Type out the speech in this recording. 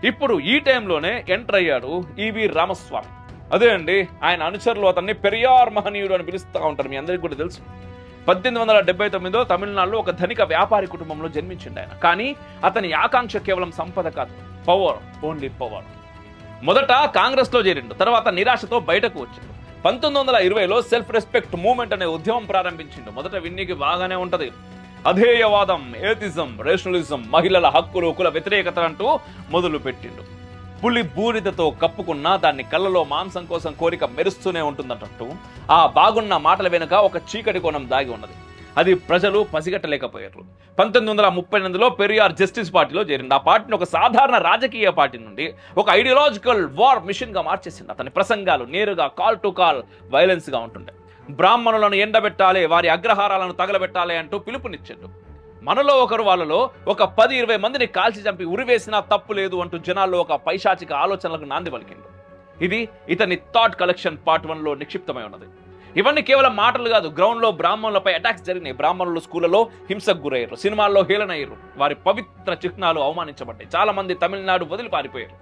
ఇప్పుడు ఈ టైంలోనే ఎంటర్ అయ్యాడు ఈవి రామస్వామి. అదే అండి, ఆయన అనుచరులు అతన్ని పెరియార్ మహనీయుడు అని పిలుస్తూ ఉంటారు. మీ అందరికీ కూడా తెలుసు. 1879లో తమిళనాడులో ఒక ధనిక వ్యాపారి కుటుంబంలో జన్మించిండు ఆయన. కానీ అతని ఆకాంక్ష కేవలం సంపద కాదు, పవర్, ఓన్లీ పవర్. మొదట కాంగ్రెస్ లో చేరిండు, తర్వాత నిరాశతో బయటకు వచ్చిండు. 1920లో సెల్ఫ్ రెస్పెక్ట్ మూవ్మెంట్ అనే ఉద్యమం ప్రారంభించిండు. మొదట విన్నీకి బాగానే ఉంటది. అధేయవాదం, ఏథిజం, రేషనలిజం, మహిళల హక్కులు, కుల వ్యతిరేకత అంటూ మొదలు పెట్టిండు. పులి బూరిదతో కప్పుకున్న దాన్ని కళ్ళలో మాంసం కోసం కోరిక మెరుస్తూనే ఉంటుందన్నట్టు ఆ బాగున్న మాటల వెనుక ఒక చీకటి కోణం దాగి ఉన్నది. అది ప్రజలు పసిగట్టలేకపోయారు. 1938లో పెరియార్ జస్టిస్ పార్టీలో చేరింది. ఆ పార్టీని ఒక సాధారణ రాజకీయ పార్టీ నుండి ఒక ఐడియాలజికల్ వార్ మిషన్ గా మార్చేసింది. అతని ప్రసంగాలు నేరుగా కాల్ టు కాల్ వైలెన్స్ గా ఉంటుండే. బ్రాహ్మణులను ఎండబెట్టాలి, వారి అగ్రహారాలను తగలబెట్టాలి అంటూ పిలుపునిచ్చాడు. మనలో ఒకరు వాళ్ళలో ఒక 10-20 మందిని కాల్చి చంపి ఉరివేసినా తప్పు లేదు అంటూ జనాల్లో ఒక పైశాచిక ఆలోచనలకు నాంది పలికిండు. ఇది ఇతని థాట్ కలెక్షన్ పార్ట్ 1లో నిక్షిప్తమై ఉన్నది. ఇవన్నీ కేవలం మాటలు కాదు, గ్రౌండ్ లో బ్రాహ్మణులపై అటాక్స్ జరిగినాయి. బ్రాహ్మణులు స్కూళ్లలో హింసకు గురయ్యారు, సినిమాల్లో హేళనయ్యారు, వారి పవిత్ర చిహ్నాలు అవమానించబడ్డాయి. చాలా మంది తమిళనాడు వదిలి పారిపోయారు.